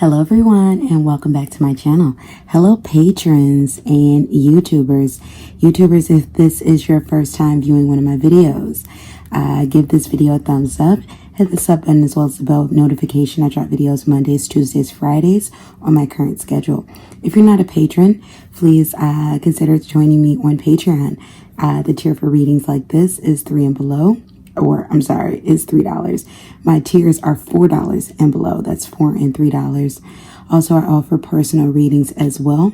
Hello everyone and welcome back to my channel. Hello patrons and YouTubers. YouTubers, if this is your first time viewing one of my videos, give this video a thumbs up. Hit the sub button as well as the bell notification. I drop videos Mondays, Tuesdays, Fridays on my current schedule. If you're not a patron, please consider joining me on Patreon. The tier for readings like this is $3 and below. Is $3. My tiers are $4 and below. That's $4 and $3. Also, I offer personal readings as well.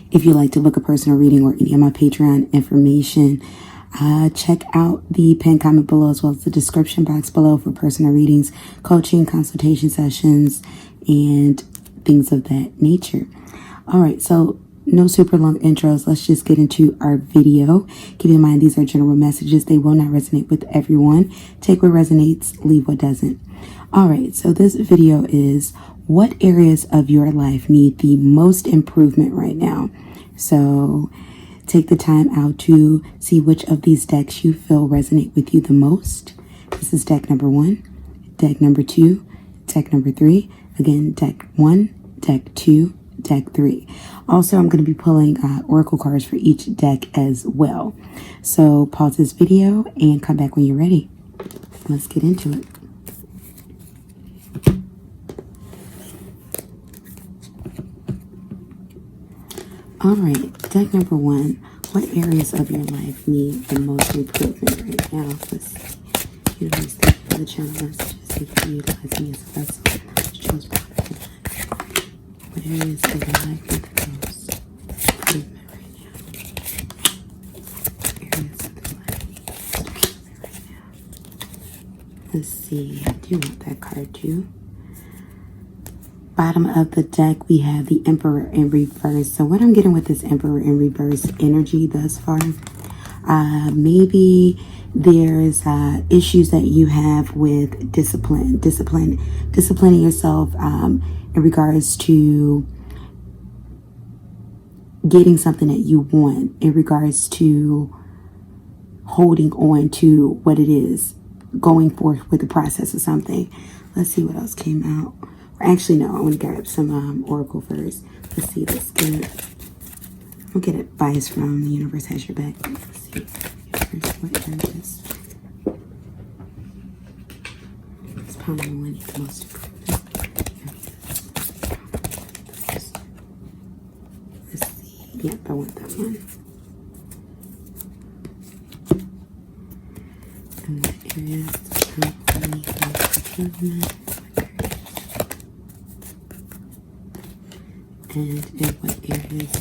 If you'd like to book a personal reading or any of my Patreon information, check out the pinned comment below as well as the description box below for personal readings, coaching, consultation sessions, and things of that nature. All right, so no super long intros. Let's just get into our video. Keep in mind, these are general messages. They will not resonate with everyone. Take what resonates, leave what doesn't. All right, so this video is what areas of your life need the most improvement right now. So take the time out to see which of these decks you feel resonate with you the most. This is deck number 1, deck number 2, deck number 3. Again, deck 1, deck 2, deck 3. Also, I'm going to be pulling oracle cards for each deck as well. So pause this video and come back when you're ready. Let's get into it. All right, deck number 1. What areas of your life need the most improvement right now? Let's see. Universe, thank you for the channel messages. Thank you for utilizing me as a vessel. Chose what areas of your life need the most improvement right now? Areas of your life need the most improvement right now. Let's see. I do want that card too. Bottom of the deck, we have the Emperor in reverse. So what I'm getting with this Emperor in reverse energy thus far, maybe there's issues that you have with disciplining yourself in regards to getting something that you want, in regards to holding on to what it is, going forth with the process of something. Let's see what else came out. Actually, no, I want to grab some oracle first. Let's see, I'll get advice from the universe has your back. Let's see. Universe, what areas? It's probably the one the most improvement. Let's see. Yep, I want that one. And what areas currently most improvement? And in what areas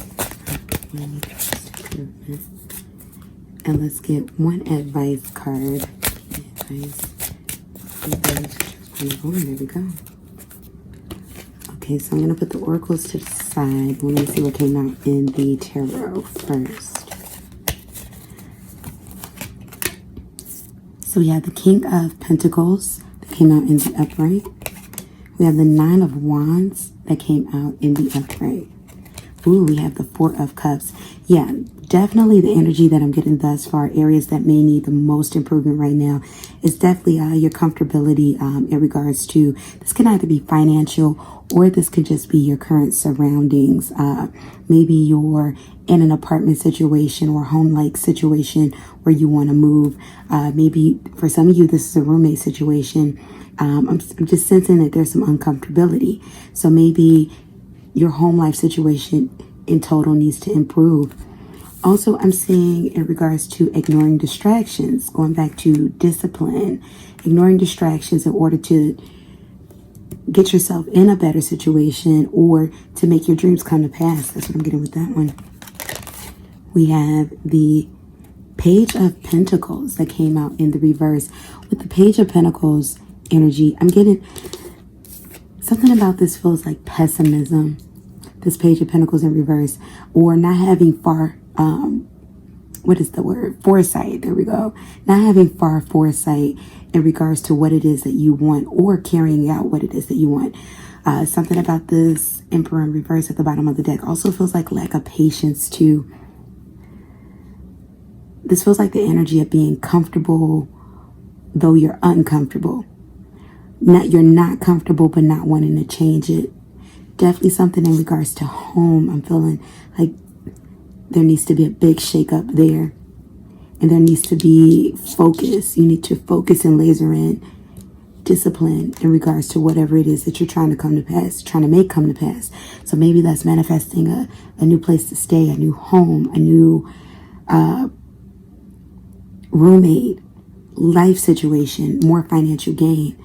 are need improvement? And let's get one advice card. Oh, there we go. Okay, so I'm going to put the oracles to the side. We're going to see what came out in the tarot first. So we have the King of Pentacles that came out in the upright. We have the 9 of Wands that came out in the upright. Ooh, we have the 4 of Cups. Yeah, definitely the energy that I'm getting thus far, areas that may need the most improvement right now, is definitely your comfortability in regards to, this can either be financial or this could just be your current surroundings. Maybe you're in an apartment situation or home-like situation where you want to move. Maybe for some of you, this is a roommate situation. I'm just sensing that there's some uncomfortability. So maybe your home life situation in total needs to improve. Also, I'm seeing in regards to ignoring distractions, going back to discipline, ignoring distractions in order to get yourself in a better situation or to make your dreams come to pass. That's what I'm getting with that one. We have the Page of Pentacles that came out in the reverse. With the Page of Pentacles energy, I'm getting something about this feels like pessimism. This Page of Pentacles in reverse, or not having foresight. There we go. Not having far foresight in regards to what it is that you want or carrying out what it is that you want. Something about this Emperor in reverse at the bottom of the deck also feels like lack of patience too. This feels like the energy of being comfortable though you're uncomfortable. You're not comfortable, but not wanting to change it. definitely something in regards to home. I'm feeling like there needs to be a big shake up there. And there needs to be focus. You need to focus and laser in discipline in regards to whatever it is that you're trying to come to pass, trying to make come to pass. So maybe that's manifesting a new place to stay, a new home, a new roommate, life situation, more financial gain.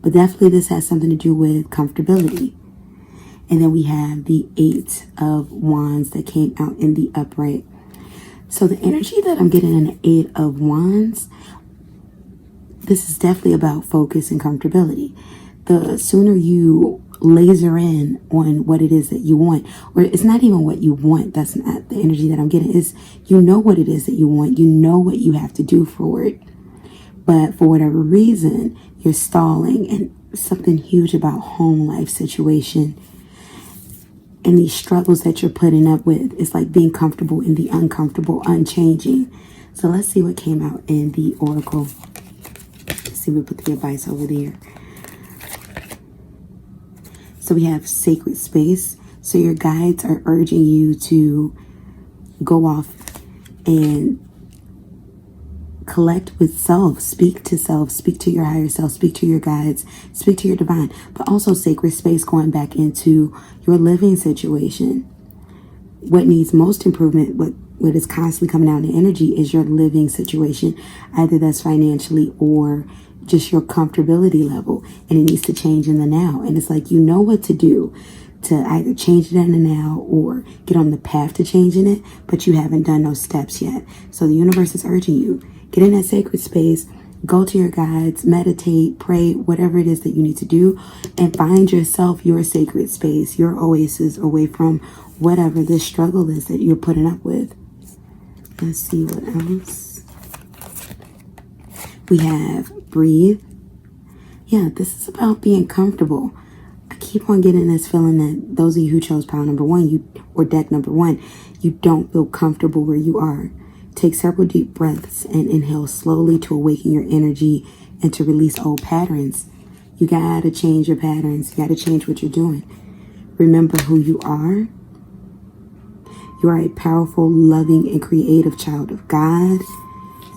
But definitely this has something to do with comfortability. And then we have the 8 of Wands that came out in the upright. So the energy that I'm getting in the 8 of Wands, this is definitely about focus and comfortability. The sooner you laser in on what it is that you want, or it's not even what you want, that's not the energy that I'm getting, is you know what it is that you want, you know what you have to do for it. But for whatever reason, you're stalling, and something huge about home life situation and these struggles that you're putting up with. It's like being comfortable in the uncomfortable, unchanging. So let's see what came out in the oracle. Let's see, we put the advice over there. So we have sacred space. So your guides are urging you to go off and collect with self, speak to your higher self, speak to your guides, speak to your divine, but also sacred space, going back into your living situation. What needs most improvement, what is constantly coming out in energy, is your living situation. Either that's financially or just your comfortability level, and it needs to change in the now. And it's like, you know what to do to either change it in the now or get on the path to changing it, but you haven't done those steps yet. So the universe is urging you, get in that sacred space, go to your guides, meditate, pray, whatever it is that you need to do, and find yourself your sacred space, your oasis, away from whatever this struggle is that you're putting up with. Let's see what else. We have breathe. Yeah, this is about being comfortable. I keep on getting this feeling that those of you who chose pile number 1, or deck number 1, you don't feel comfortable where you are. Take several deep breaths and inhale slowly to awaken your energy and to release old patterns. You gotta change your patterns. You gotta change what you're doing. Remember who you are. You are a powerful, loving, and creative child of God.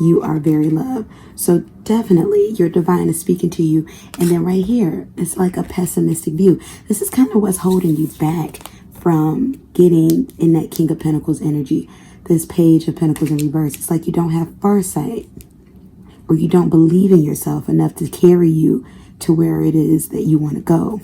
You are very loved. So definitely your divine is speaking to you. And then right here, it's like a pessimistic view. This is kind of what's holding you back from getting in that King of Pentacles energy. This Page of Pentacles in reverse. It's like you don't have foresight, or you don't believe in yourself enough to carry you to where it is that you want to go.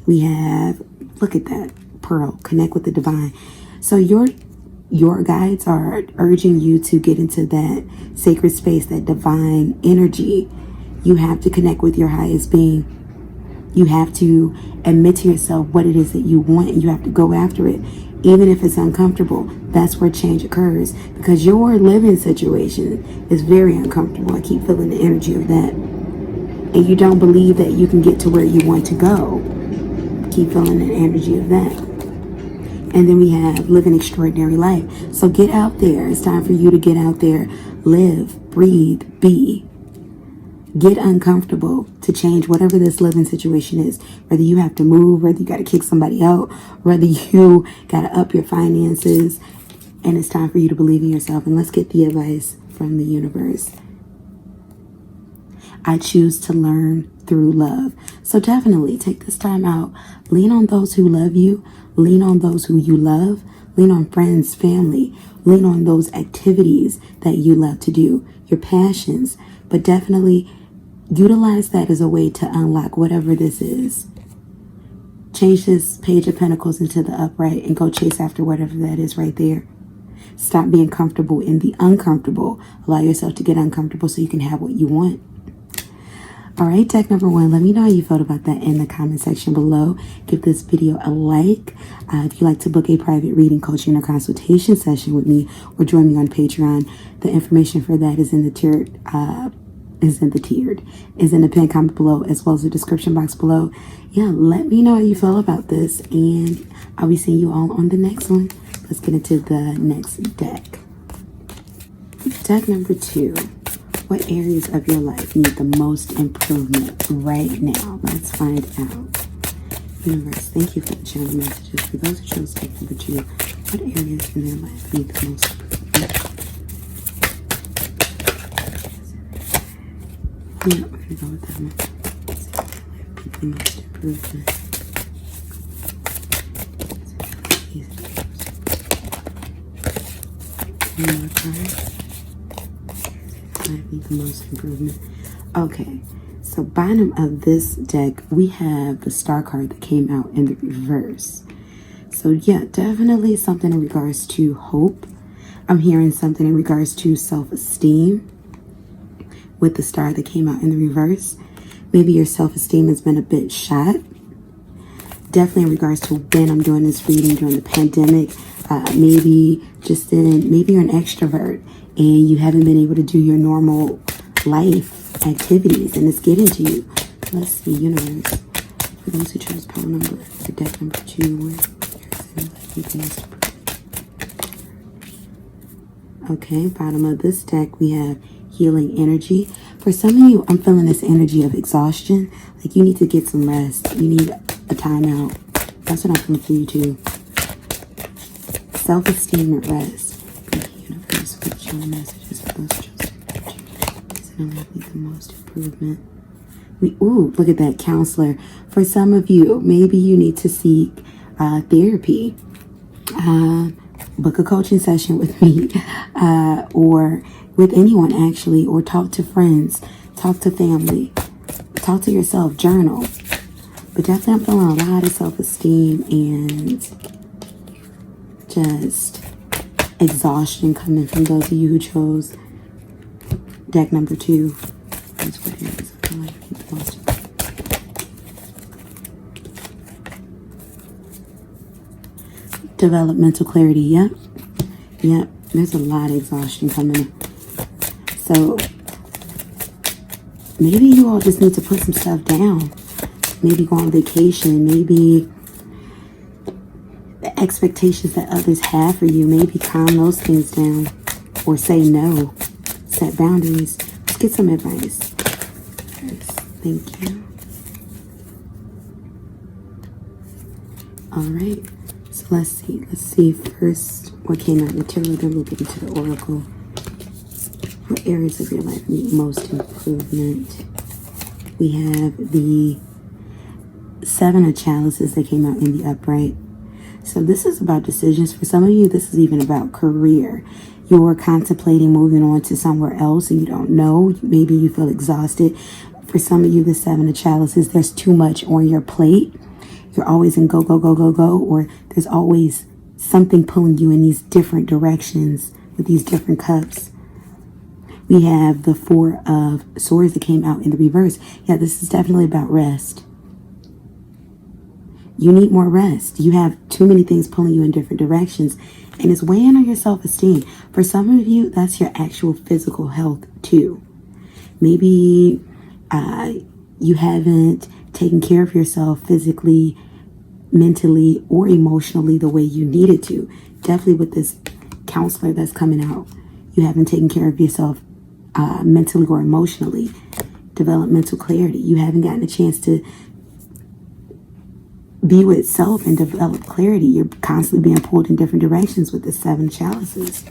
We have, look at that, Pearl, connect with the divine. So your guides are urging you to get into that sacred space, that divine energy. You have to connect with your highest being. You have to admit to yourself what it is that you want, and you have to go after it. Even if it's uncomfortable, that's where change occurs, because your living situation is very uncomfortable. I keep feeling the energy of that. And you don't believe that you can get to where you want to go. Keep feeling the energy of that. And then we have live an extraordinary life. So get out there. It's time for you to get out there. Live, breathe, be. Get uncomfortable to change whatever this living situation is. Whether you have to move, whether you got to kick somebody out, whether you got to up your finances. And it's time for you to believe in yourself. And let's get the advice from the universe. I choose to learn through love. So definitely take this time out. Lean on those who love you. Lean on those who you love. Lean on friends, family. Lean on those activities that you love to do, your passions. But definitely utilize that as a way to unlock whatever this is. Change this Page of Pentacles into the upright and go chase after whatever that is right there. Stop being comfortable in the uncomfortable. Allow yourself to get uncomfortable so you can have what you want. All right, deck number 1, let me know how you felt about that in the comment section below. Give this video a like. If you'd like to book a private reading, coaching, or consultation session with me, or join me on Patreon, the information for that is in the pinned comment below, as well as the description box below. Yeah, let me know how you feel about this, and I'll be seeing you all on the next one. Let's get into the next deck. Deck number 2. What areas of your life need the most improvement right now? Let's find out. Universe, thank you for the channel messages. For those who chose deck number 2, what areas in their life need the most improvement? Yeah, we're going to go with that one. Need the most improvement. One more time. I need the most improvement. Okay, so bottom of this deck, we have the Star card that came out in the reverse. So yeah, definitely something in regards to hope. I'm hearing something in regards to self-esteem with the Star that came out in the reverse. Maybe your self-esteem has been a bit shot. Definitely in regards to when I'm doing this reading during the pandemic. Maybe you're an extrovert and you haven't been able to do your normal life activities and it's getting to you. Let's see, universe. For those who chose power number for deck number 2, okay, bottom of this deck we have healing energy. For some of you, I'm feeling this energy of exhaustion. Like you need to get some rest. You need a timeout. That's what I'm feeling for you too. Self-esteem and rest. Thank you, universe, for the channel messages for those chosen. Isn't it the most improvement? Ooh, look at that, counselor. For some of you, maybe you need to seek therapy. Book a coaching session with me, or with anyone actually, or talk to friends, talk to family, talk to yourself, journal. But definitely I'm feeling a lot of self-esteem and just exhaustion coming from those of you who chose deck number 2. That's what it is. I feel like I think the most. Developmental clarity. Yep. There's a lot of exhaustion coming. So maybe you all just need to put some stuff down. Maybe go on vacation. Maybe the expectations that others have for you, maybe calm those things down, or say no, set boundaries. Let's get some advice. Thank you. All right, so let's see first what came out in the tarot, then we'll get into the oracle. What areas of your life need most improvement? We have the 7 of chalices that came out in the upright. So this is about decisions. For some of you, this is even about career. You're contemplating moving on to somewhere else and you don't know. Maybe you feel exhausted. For some of you, the 7 of chalices, there's too much on your plate. You're always in go, go, go, go, go. Or there's always something pulling you in these different directions with these different cups. We have the 4 of swords that came out in the reverse. Yeah, this is definitely about rest. You need more rest. You have too many things pulling you in different directions. And it's weighing on your self-esteem. For some of you, that's your actual physical health too. Maybe you haven't taken care of yourself physically, mentally, or emotionally the way you needed to. Definitely with this counselor that's coming out. You haven't taken care of yourself mentally or emotionally. Developmental clarity. You haven't gotten a chance to be with self and develop clarity. You're constantly being pulled in different directions with the 7 chalices.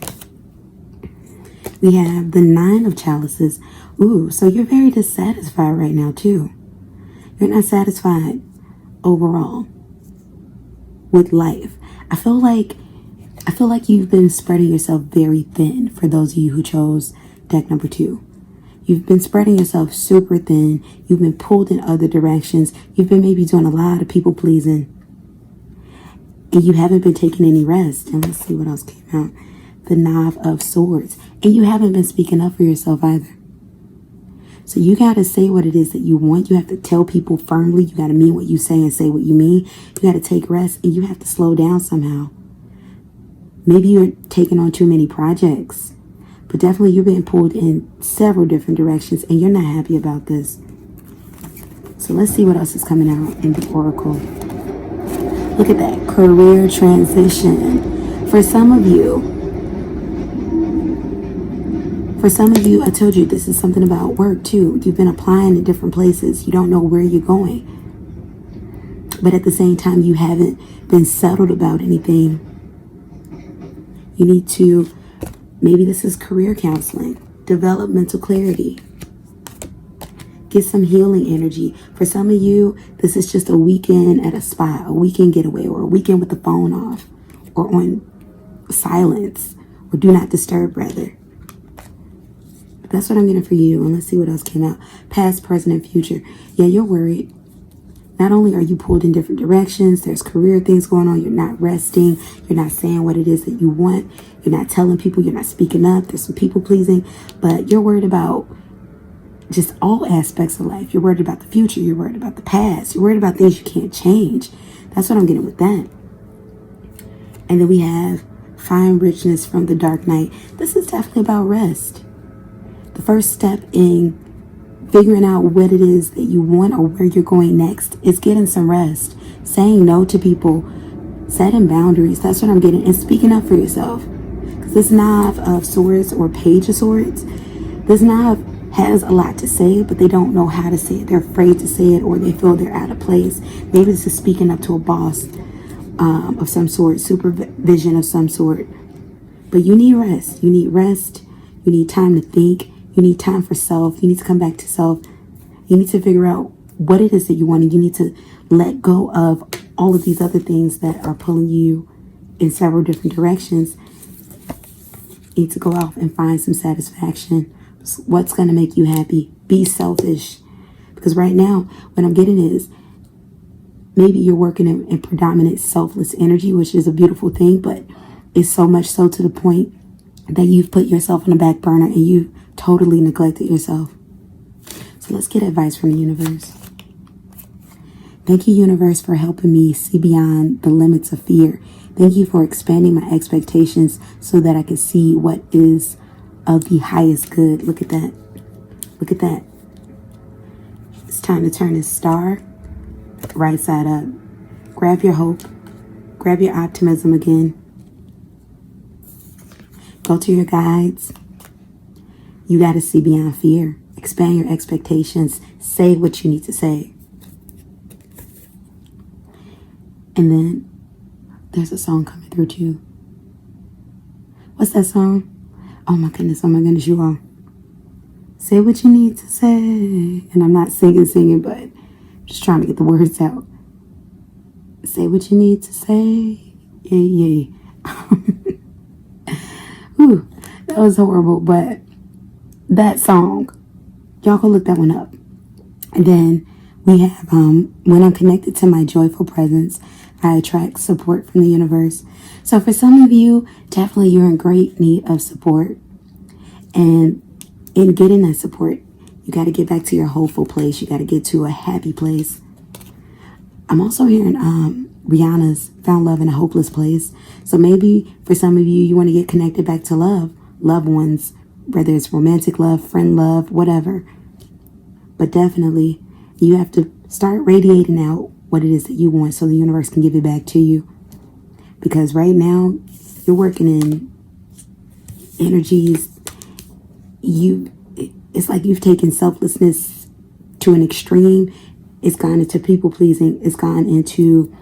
We have the 9 of chalices. Ooh, so you're very dissatisfied right now too. You're not satisfied overall with life. I feel like you've been spreading yourself very thin for those of you who chose deck number 2. You've been spreading yourself super thin. You've been pulled in other directions. You've been maybe doing a lot of people pleasing. And you haven't been taking any rest. And let's see what else came out. The 9 of swords. And you haven't been speaking up for yourself either. So you got to say what it is that you want. You have to tell people firmly. You got to mean what you say and say what you mean. You got to take rest and you have to slow down somehow. Maybe you're taking on too many projects. But definitely you're being pulled in several different directions and you're not happy about this. So let's see what else is coming out in the oracle. Look at that. Career transition. For some of you, I told you this is something about work too. You've been applying in different places. You don't know where you're going. but at the same time, you haven't been settled about anything. You need to, maybe this is career counseling, develop mental clarity, get some healing energy. For some of you, this is just a weekend at a spa, a weekend getaway, or a weekend with the phone off, or on silence, or do not disturb, rather. That's what I'm getting for you. And let's see what else came out. Past, present, and future. Yeah, you're worried. Not only are you pulled in different directions, there's career things going on. You're not resting. You're not saying what it is that you want. You're not telling people. You're not speaking up. There's some people pleasing. But you're worried about just all aspects of life. You're worried about the future. You're worried about the past. You're worried about things you can't change. That's what I'm getting with that. And then we have find richness from the dark night. This is definitely about rest. The first step in figuring out what it is that you want or where you're going next is getting some rest, saying no to people, setting boundaries. That's what I'm getting. And speaking up for yourself. Because this Knife of Swords or Page of Swords, this Knife has a lot to say, but they don't know how to say it. They're afraid to say it, or they feel they're out of place. Maybe this is speaking up to a boss of some sort, supervision of some sort. But you need rest. You need rest. You need time to think. You need time for self. You need to come back to self. You need to figure out what it is that you want. And you need to let go of all of these other things that are pulling you in several different directions. You need to go out and find some satisfaction. What's going to make you happy? Be selfish. Because right now, what I'm getting is maybe you're working in predominant selfless energy, which is a beautiful thing, but it's so much so to the point that you've put yourself on the back burner and you totally neglected yourself. So let's get advice from the universe. Thank you, universe, for helping me see beyond the limits of fear. Thank you for expanding my expectations so that I can see what is of the highest good. Look at that. Look at that. It's time to turn this star right side up. Grab your hope. Grab your optimism again. Go to your guides. You got to see beyond fear. Expand your expectations. Say what you need to say. And then there's a song coming through too. What's that song? Oh my goodness, you all. Say what you need to say. And I'm not singing, but just trying to get the words out. Say what you need to say. Yeah. Ooh, that was horrible, but that song, y'all go look that one up. And then we have, when I'm connected to my joyful presence, I attract support from the universe. So for some of you, definitely you're in great need of support. And in getting that support, you got to get back to your hopeful place. You got to get to a happy place. I'm also hearing Rihanna's Found Love in a Hopeless Place. So maybe for some of you, you want to get connected back to love, loved ones, whether it's romantic love, friend love, whatever. But definitely, you have to start radiating out what it is that you want so the universe can give it back to you. Because right now, you're working in energies. It's like you've taken selflessness to an extreme. It's gone into people pleasing. It's gone into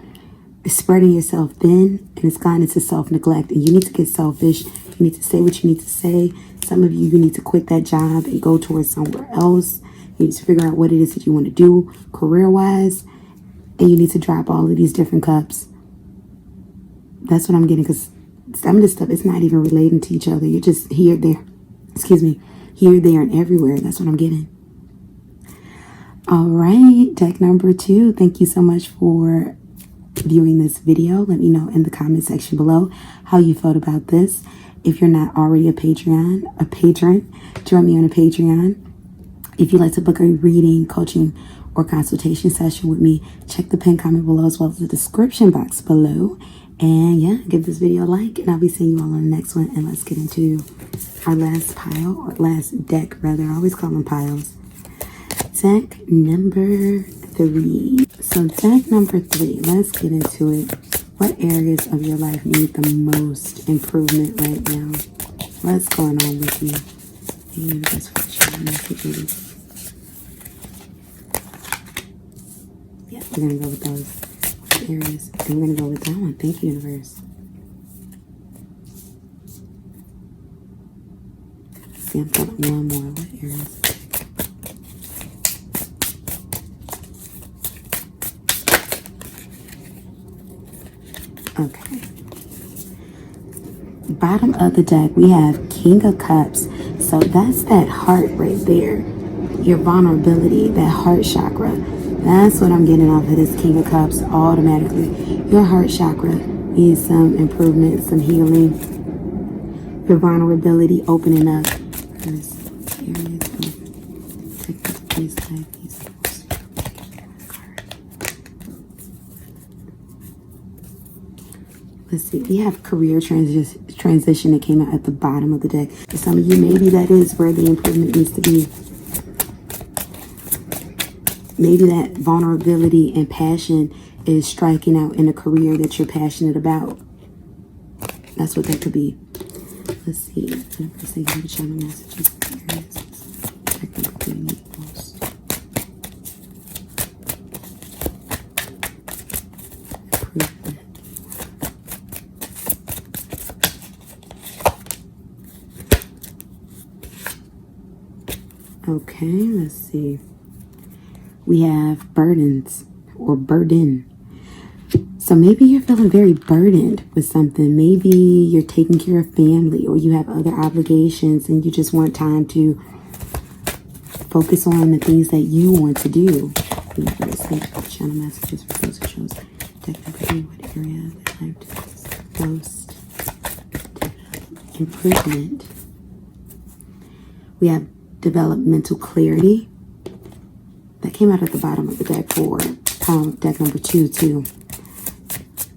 spreading yourself thin, and it's gone into self-neglect. And you need to get selfish. You need to say what you need to say. Some of you need to quit that job and go towards somewhere else. You need to figure out what it is that you want to do career-wise. And you need to drop all of these different cups. That's what I'm getting, because some of this stuff is not even relating to each other. You're just here, there. Here, there, and everywhere. That's what I'm getting. All right, deck number 2. Thank you so much for viewing this video. Let me know in the comment section below how you felt about this. If you're not already a patron, join me on a Patreon. If you'd like to book a reading, coaching, or consultation session with me, check the pinned comment below as well as the description box below. And yeah, give this video a like, and I'll be seeing you all on the next one. And let's get into our last pile, or last deck rather. I always call them piles. Deck number 3. So deck number 3, let's get into it. What areas of your life need the most improvement right now? What's going on with you? The universe for your messages. Yeah, we're gonna go with those. Aries. And we're going to go with that one. Thank you, universe. See, I'm feeling one more. What Aries? Okay. Bottom of the deck, we have King of Cups. So that's that heart right there. Your vulnerability, that heart chakra. That's what I'm getting off of this King of Cups automatically. Your heart chakra needs some improvement, some healing. Your vulnerability opening up. Let's see, we have career transition that came out at the bottom of the deck. For some of you, maybe that is where the improvement needs to be. Maybe that vulnerability and passion is striking out in a career that you're passionate about. That's what that could be. Let's see. Okay, let's see. We have burdens or burden. So maybe you're feeling very burdened with something. Maybe you're taking care of family or you have other obligations and you just want time to focus on the things that you want to do. Channel messages for those who chose technically what area that life is most improvement. We have developmental clarity. That came out at the bottom of the deck for deck number 2 too.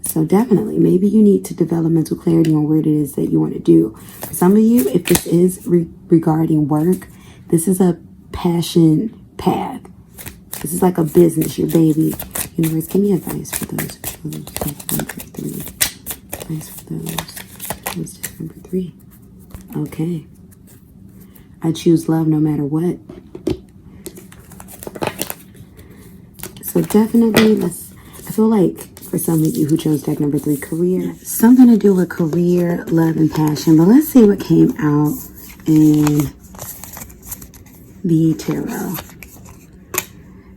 So definitely, maybe you need to develop mental clarity on what it is that you want to do. For some of you, if this is regarding work, this is a passion path. This is like a business, your baby. Universe, give me advice for those who chose deck number 3. Advice for those who chose deck number 3. Okay. I choose love no matter what. So definitely, I feel like for some of you who chose deck number 3, career, something to do with career, love, and passion. But let's see what came out in the tarot.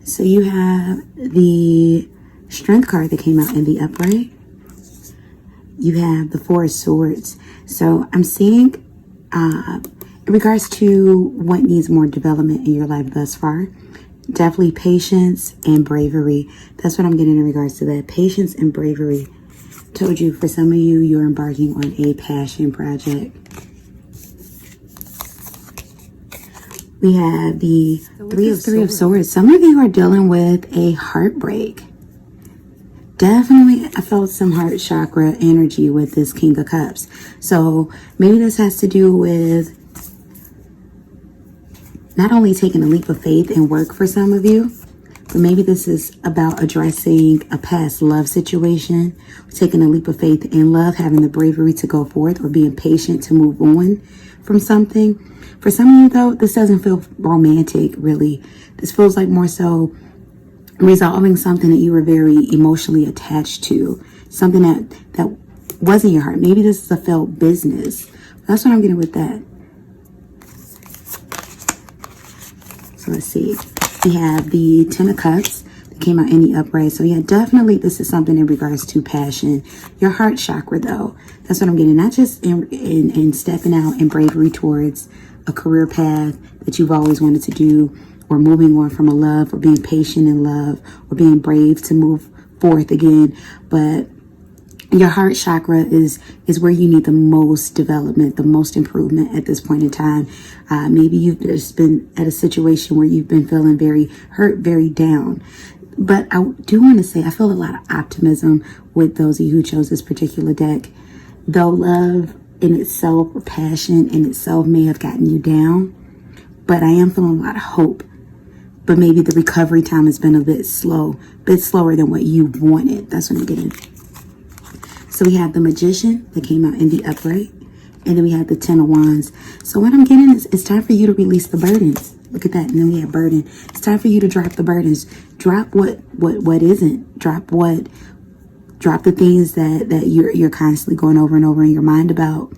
So you have the Strength card that came out in the upright. You have the 4 of Swords. So I'm seeing in regards to what needs more development in your life thus far, definitely patience and bravery. That's what I'm getting in regards to that. Patience and bravery. Told you, for some of you, you're embarking on a passion project. We have the Three of Swords. Some of you are dealing with a heartbreak. Definitely, I felt some heart chakra energy with this King of Cups. So maybe this has to do with not only taking a leap of faith and work for some of you, but maybe this is about addressing a past love situation, taking a leap of faith in love, having the bravery to go forth, or being patient to move on from something. For some of you, though, this doesn't feel romantic, really. This feels like more so resolving something that you were very emotionally attached to, something that wasn't your heart. Maybe this is a failed business. That's what I'm getting with that. So let's see. We have the 10 of Cups that came out in the upright. So yeah, definitely this is something in regards to passion. Your heart chakra, though, that's what I'm getting. Not just in stepping out in bravery towards a career path that you've always wanted to do, or moving on from a love, or being patient in love, or being brave to move forth again. But your heart chakra is where you need the most development, the most improvement at this point in time. Maybe you've just been at a situation where you've been feeling very hurt, very down. But I do want to say, I feel a lot of optimism with those of you who chose this particular deck. Though love in itself, or passion in itself, may have gotten you down, but I am feeling a lot of hope. But maybe the recovery time has been a bit slower than what you wanted. That's what I'm getting. So we have the Magician that came out in the upright. And then we have the 10 of Wands. So what I'm getting is it's time for you to release the burdens. Look at that. And then we have burden. It's time for you to drop the burdens. Drop what isn't. Drop what Drop the things that you're constantly going over and over in your mind about.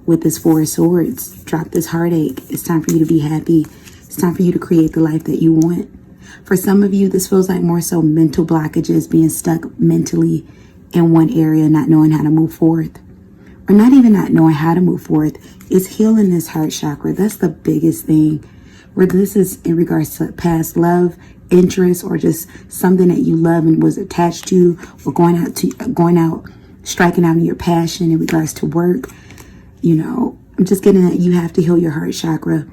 With this Four of Swords, drop this heartache. It's time for you to be happy. It's time for you to create the life that you want. For some of you, this feels like more so mental blockages, being stuck mentally in one area, not knowing how to move forth. Or not even not knowing how to move forth. It's healing this heart chakra. That's the biggest thing. Whether this is in regards to past love, interest, or just something that you love and was attached to, or going out, striking out in your passion in regards to work. You know, I'm just getting that you have to heal your heart chakra.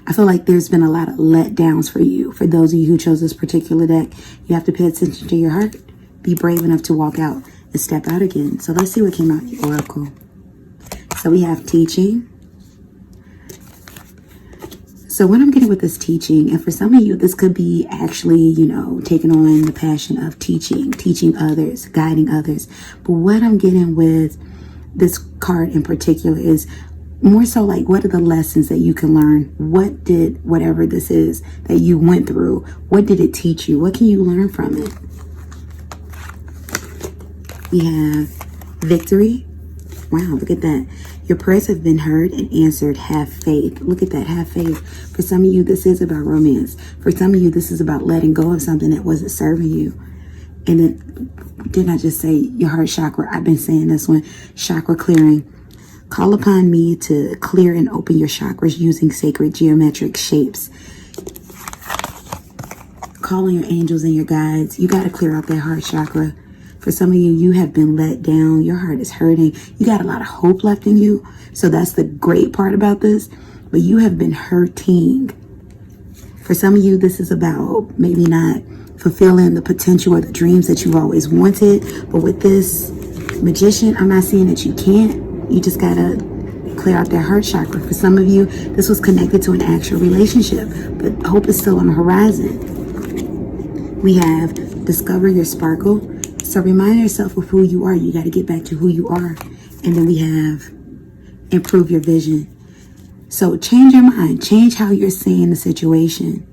I feel like there's been a lot of letdowns for you. For those of you who chose this particular deck, you have to pay attention to your heart. Be brave enough to walk out and step out again. So let's see what came out in the oracle. So we have teaching. So what I'm getting with this teaching, and for some of you, this could be actually, you know, taking on the passion of teaching others, guiding others. But what I'm getting with this card in particular is more so like, what are the lessons that you can learn? What did whatever this is that you went through, what did it teach you? What can you learn from it? We have victory. Wow, look at that. Your prayers have been heard and answered. Have faith. Look at that. Have faith. For some of you, this is about romance. For some of you, this is about letting go of something that wasn't serving you. And then, didn't I just say your heart chakra? I've been saying this one. Chakra clearing. Call upon me to clear and open your chakras using sacred geometric shapes. Call on your angels and your guides. You got to clear out that heart chakra. For some of you, you have been let down. Your heart is hurting. You got a lot of hope left in you. So that's the great part about this. But you have been hurting. For some of you, this is about maybe not fulfilling the potential or the dreams that you've always wanted. But with this magician, I'm not saying that you can't. You just got to clear out that heart chakra. For some of you, this was connected to an actual relationship. But hope is still on the horizon. We have discover your sparkle. So remind yourself of who you are. You got to get back to who you are. And then we have improve your vision. So change your mind. Change how you're seeing the situation.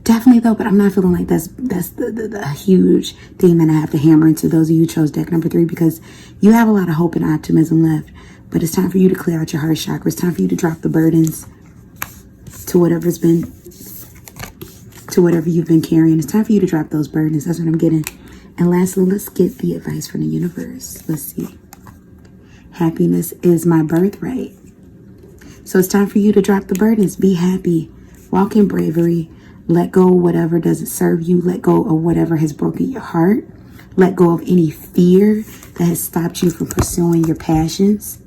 Definitely though, but I'm not feeling like that's the huge thing that I have to hammer into those of you who chose deck number 3, because you have a lot of hope and optimism left. But it's time for you to clear out your heart chakra. It's time for you to drop the burdens to whatever you've been carrying. It's time for you to drop those burdens. That's what I'm getting. And lastly, let's get the advice from the universe. Let's see. Happiness is my birthright. So it's time for you to drop the burdens. Be happy. Walk in bravery. Let go of whatever doesn't serve you. Let go of whatever has broken your heart. Let go of any fear that has stopped you from pursuing your passions.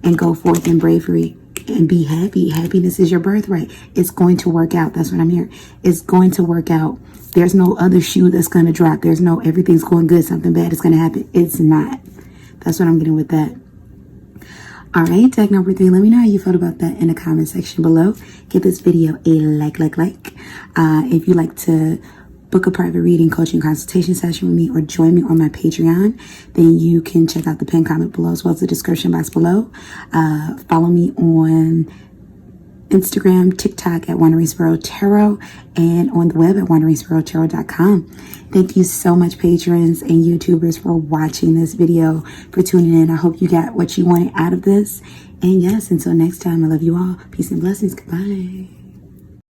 And go forth in bravery. And be happy. Happiness is your birthright. It's going to work out. That's what I'm hearing. It's going to work out. There's no other shoe that's going to drop. There's no everything's going good, something bad is going to happen. It's not. That's what I'm getting with that. All right, deck number 3. Let me know how you felt about that in the comment section below. Give this video a like. If you'd like to book a private reading, coaching, consultation session with me, or join me on my Patreon, then you can check out the pinned comment below as well as the description box below. Follow me on Instagram, TikTok at wanderingsparrow tarot, and on the web at wanderingsparrowtarot.com. Thank you so much, patrons and YouTubers, for watching this video, for tuning in. I hope you got what you wanted out of this. And yes, until next time, I love you all. Peace and blessings. Goodbye.